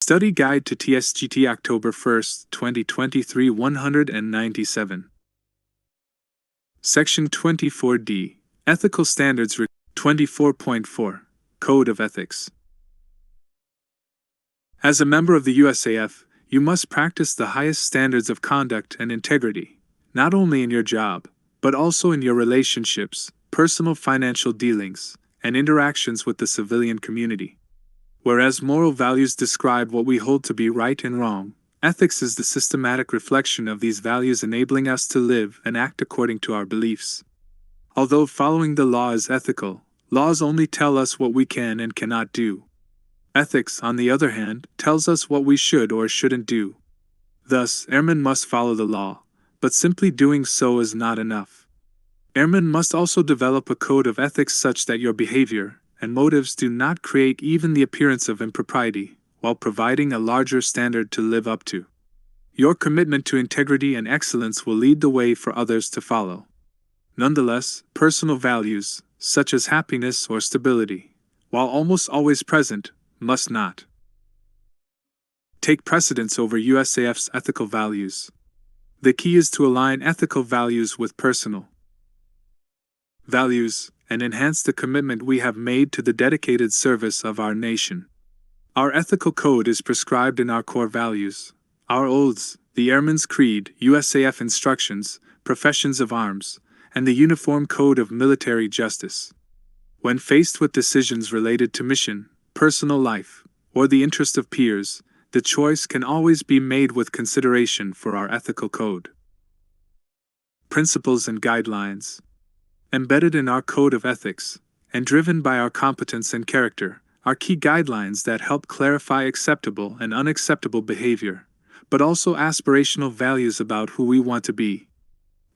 Study Guide to Tsgt October 1st, 2023 197. Section 24D, Ethical Standards 24.4, Code of Ethics. As a member of the USAF, you must practice the highest standards of conduct and integrity, not only in your job, but also in your relationships, personal financial dealings, and interactions with the civilian community. Whereas moral values describe what we hold to be right and wrong, ethics is the systematic reflection of these values, enabling us to live and act according to our beliefs. Although following the law is ethical, laws only tell us what we can and cannot do. Ethics, on the other hand, tells us what we should or shouldn't do. Thus, airmen must follow the law, but simply doing so is not enough. Airmen must also develop a code of ethics such that your behavior and motives do not create even the appearance of impropriety, while providing a larger standard to live up to. Your commitment to integrity and excellence will lead the way for others to follow. Nonetheless, personal values, such as happiness or stability, while almost always present, must not take precedence over USAF's ethical values. The key is to align ethical values with personal values and enhance the commitment we have made to the dedicated service of our nation. Our ethical code is prescribed in our core values, our oaths, the Airman's Creed, USAF instructions, professions of arms, and the Uniform Code of Military Justice. When faced with decisions related to mission, personal life, or the interest of peers, the choice can always be made with consideration for our ethical code. Principles and guidelines. Embedded in our code of ethics, and driven by our competence and character, are key guidelines that help clarify acceptable and unacceptable behavior, but also aspirational values about who we want to be.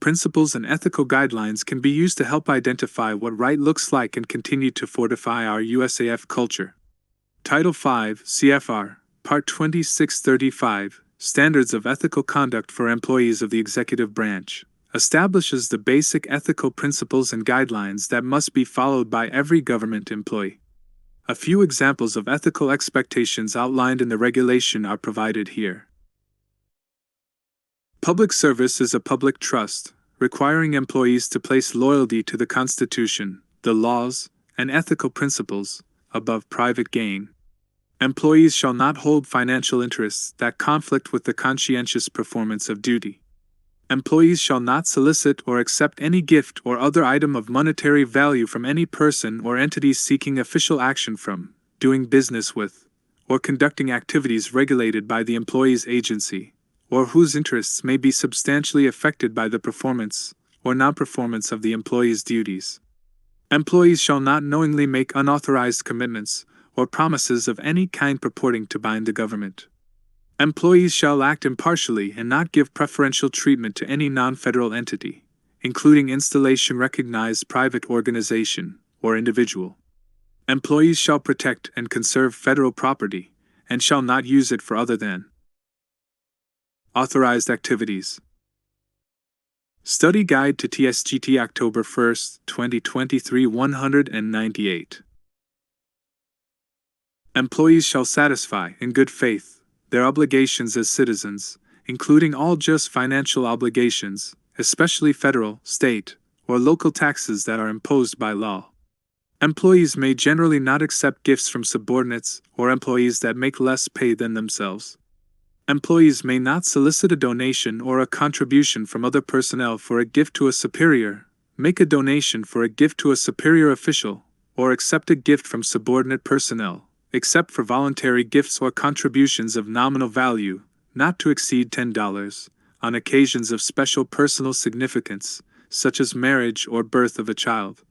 Principles and ethical guidelines can be used to help identify what right looks like and continue to fortify our USAF culture. Title 5, CFR, Part 2635, Standards of Ethical Conduct for Employees of the Executive Branch, establishes the basic ethical principles and guidelines that must be followed by every government employee. A few examples of ethical expectations outlined in the regulation are provided here. Public service is a public trust, requiring employees to place loyalty to the Constitution, the laws, and ethical principles, above private gain. Employees shall not hold financial interests that conflict with the conscientious performance of duty. Employees shall not solicit or accept any gift or other item of monetary value from any person or entity seeking official action from, doing business with, or conducting activities regulated by the employee's agency, or whose interests may be substantially affected by the performance or non-performance of the employee's duties. Employees shall not knowingly make unauthorized commitments or promises of any kind purporting to bind the government. Employees shall act impartially and not give preferential treatment to any non-federal entity, including installation-recognized private organization or individual. Employees shall protect and conserve federal property and shall not use it for other than authorized activities. Study Guide to Tsgt October 1st, 2023 198. Employees shall satisfy, in good faith, their obligations as citizens, including all just financial obligations, especially federal, state, or local taxes that are imposed by law. Employees may generally not accept gifts from subordinates or employees that make less pay than themselves. Employees may not solicit a donation or a contribution from other personnel for a gift to a superior, make a donation for a gift to a superior official, or accept a gift from subordinate personnel, except for voluntary gifts or contributions of nominal value, not to exceed $10, on occasions of special personal significance, such as marriage or birth of a child,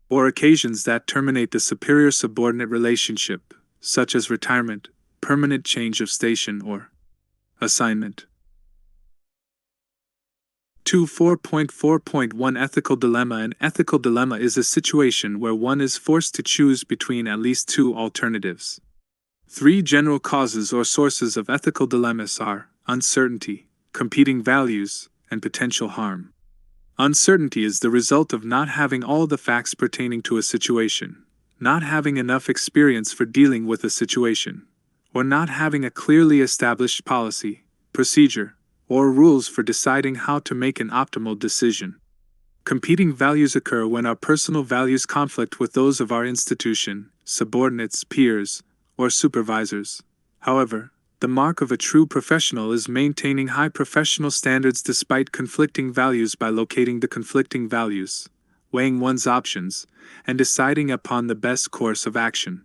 or occasions that terminate the superior-subordinate relationship, such as retirement, permanent change of station or assignment. 4.4.1 Ethical Dilemma. An ethical dilemma is a situation where one is forced to choose between at least two alternatives. Three general causes or sources of ethical dilemmas are uncertainty, competing values, and potential harm. Uncertainty is the result of not having all the facts pertaining to a situation, not having enough experience for dealing with a situation, or not having a clearly established policy, procedure, or rules for deciding how to make an optimal decision. Competing values occur when our personal values conflict with those of our institution, subordinates, peers, or supervisors. However, the mark of a true professional is maintaining high professional standards despite conflicting values by locating the conflicting values, weighing one's options, and deciding upon the best course of action.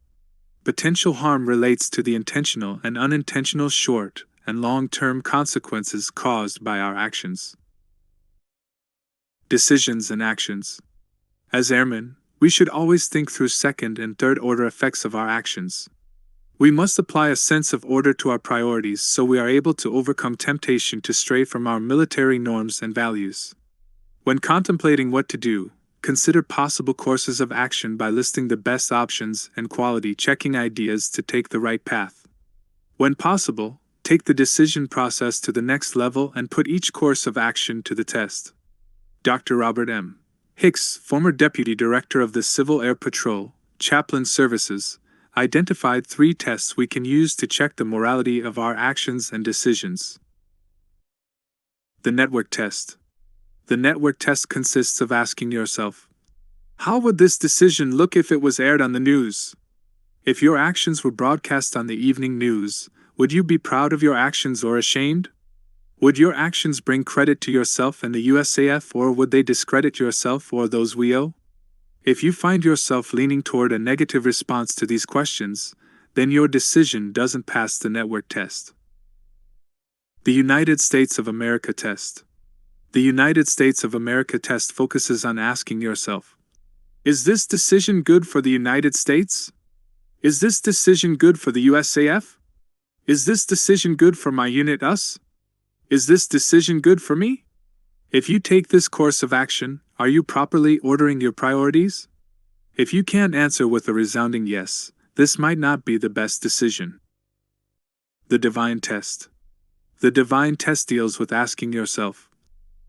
Potential harm relates to the intentional and unintentional short and long-term consequences caused by our actions. Decisions and actions. As airmen, we should always think through second and third order effects of our actions. We must apply a sense of order to our priorities so we are able to overcome temptation to stray from our military norms and values. When contemplating what to do, consider possible courses of action by listing the best options and quality-checking ideas to take the right path. When possible, take the decision process to the next level and put each course of action to the test. Dr. Robert M. Hicks, former Deputy Director of the Civil Air Patrol, Chaplain Services, identified 3 tests we can use to check the morality of our actions and decisions. The network test. The network test consists of asking yourself, how would this decision look if it was aired on the news? If your actions were broadcast on the evening news, would you be proud of your actions or ashamed? Would your actions bring credit to yourself and the USAF, or would they discredit yourself or those we owe? If you find yourself leaning toward a negative response to these questions, then your decision doesn't pass the network test. The United States of America test. The United States of America test focuses on asking yourself, is this decision good for the United States? Is this decision good for the USAF? Is this decision good for my unit US? Is this decision good for me? If you take this course of action, are you properly ordering your priorities? If you can't answer with a resounding yes, this might not be the best decision. The divine test. The divine test deals with asking yourself,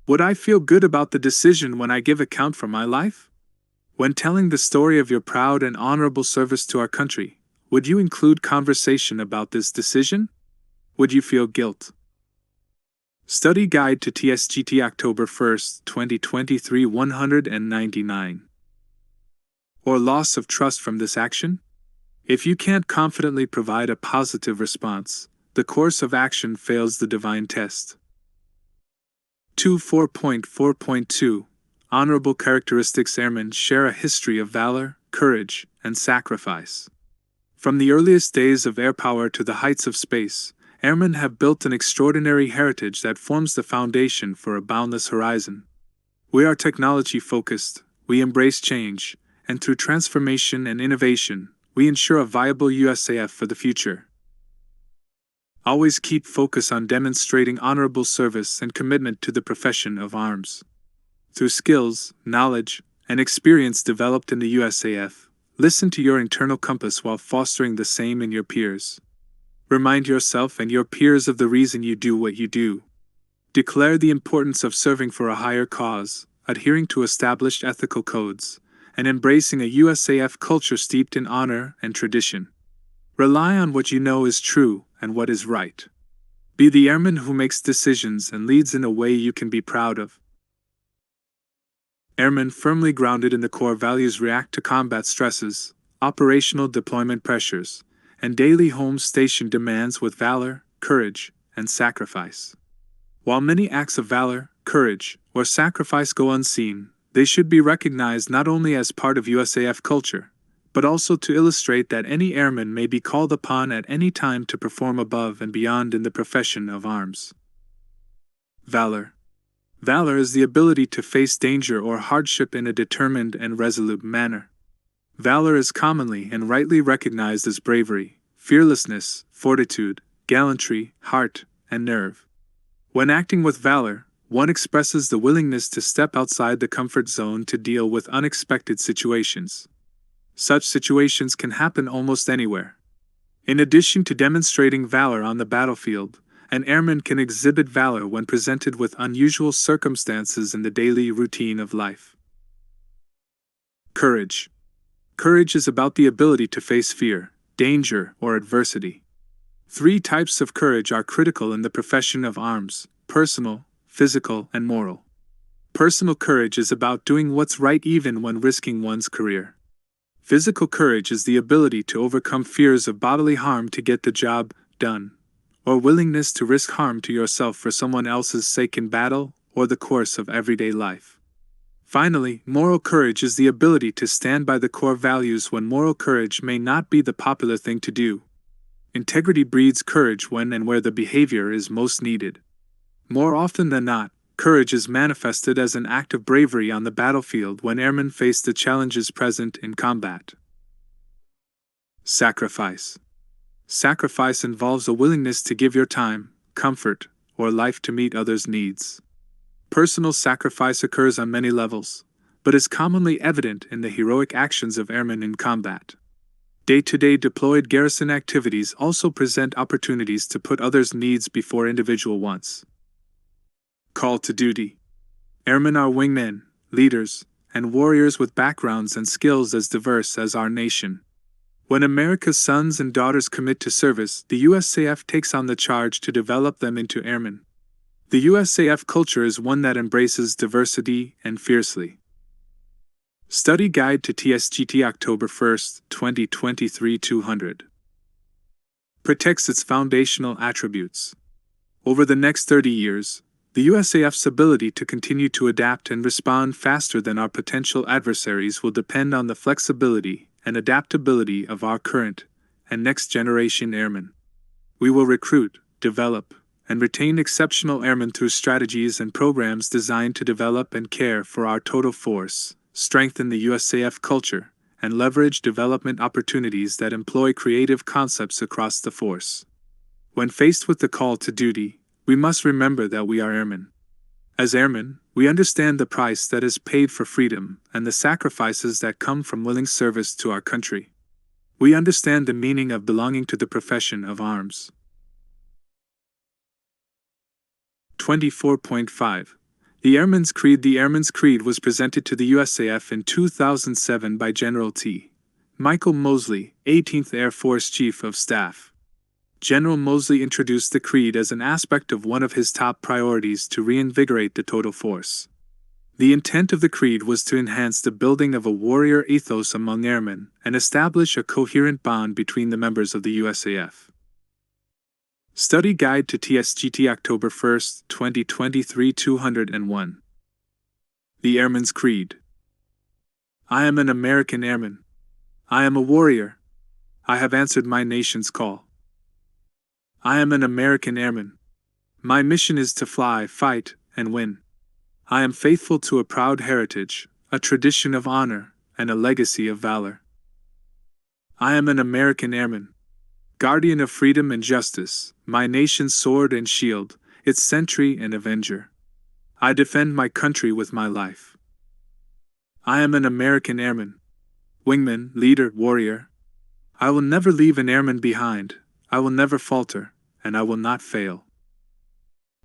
would I feel good about the decision when I give account for my life? When telling the story of your proud and honorable service to our country, would you include conversation about this decision? Would you feel guilt? Study Guide to Tsgt October 1, 2023 199. Or loss of trust from this action? If you can't confidently provide a positive response, the course of action fails the divine test. 4.4.2 Honorable characteristics. Airmen share a history of valor, courage, and sacrifice. From the earliest days of air power to the heights of space, airmen have built an extraordinary heritage that forms the foundation for a boundless horizon. We are technology-focused, we embrace change, and through transformation and innovation, we ensure a viable USAF for the future. Always keep focus on demonstrating honorable service and commitment to the profession of arms. Through skills, knowledge, and experience developed in the USAF, listen to your internal compass while fostering the same in your peers. Remind yourself and your peers of the reason you do what you do. Declare the importance of serving for a higher cause, adhering to established ethical codes, and embracing a USAF culture steeped in honor and tradition. Rely on what you know is true and what is right. Be the airman who makes decisions and leads in a way you can be proud of. Airmen firmly grounded in the core values react to combat stresses, operational deployment pressures, and daily home station demands with valor, courage, and sacrifice. While many acts of valor, courage, or sacrifice go unseen, they should be recognized not only as part of USAF culture, but also to illustrate that any airman may be called upon at any time to perform above and beyond in the profession of arms. Valor. Valor is the ability to face danger or hardship in a determined and resolute manner. Valor is commonly and rightly recognized as bravery, fearlessness, fortitude, gallantry, heart, and nerve. When acting with valor, one expresses the willingness to step outside the comfort zone to deal with unexpected situations. Such situations can happen almost anywhere. In addition to demonstrating valor on the battlefield, an airman can exhibit valor when presented with unusual circumstances in the daily routine of life. Courage. Courage is about the ability to face fear, danger, or adversity. Three types of courage are critical in the profession of arms: personal, physical, and moral. Personal courage is about doing what's right even when risking one's career. Physical courage is the ability to overcome fears of bodily harm to get the job done, or willingness to risk harm to yourself for someone else's sake in battle or the course of everyday life. Finally, moral courage is the ability to stand by the core values when moral courage may not be the popular thing to do. Integrity breeds courage when and where the behavior is most needed. More often than not, courage is manifested as an act of bravery on the battlefield when airmen face the challenges present in combat. Sacrifice. Sacrifice involves a willingness to give your time, comfort, or life to meet others' needs. Personal sacrifice occurs on many levels, but is commonly evident in the heroic actions of airmen in combat. Day-to-day deployed garrison activities also present opportunities to put others' needs before individual wants. Call to duty. Airmen are wingmen, leaders, and warriors with backgrounds and skills as diverse as our nation. When America's sons and daughters commit to service, the USAF takes on the charge to develop them into airmen. The USAF culture is one that embraces diversity and fiercely. Study Guide to Tsgt October 1, 2023 200. Protects its foundational attributes. Over the next 30 years, the USAF's ability to continue to adapt and respond faster than our potential adversaries will depend on the flexibility and adaptability of our current and next-generation airmen. We will recruit, develop, and retain exceptional airmen through strategies and programs designed to develop and care for our total force, strengthen the USAF culture, and leverage development opportunities that employ creative concepts across the force. When faced with the call to duty, we must remember that we are airmen. As airmen, we understand the price that is paid for freedom and the sacrifices that come from willing service to our country. We understand the meaning of belonging to the profession of arms. 24.5. The Airman's Creed. The Airman's Creed was presented to the USAF in 2007 by General T. Michael Mosley, 18th Air Force Chief of Staff. General Mosley introduced the creed as an aspect of one of his top priorities to reinvigorate the total force. The intent of the creed was to enhance the building of a warrior ethos among airmen and establish a coherent bond between the members of the USAF. Study Guide to Tsgt October 1, 2023 201. The Airman's Creed. I am an American airman. I am a warrior. I have answered my nation's call. I am an American airman. My mission is to fly, fight, and win. I am faithful to a proud heritage, a tradition of honor, and a legacy of valor. I am an American airman. Guardian of freedom and justice, my nation's sword and shield, its sentry and avenger. I defend my country with my life. I am an American airman. Wingman, leader, warrior. I will never leave an airman behind, I will never falter, and I will not fail.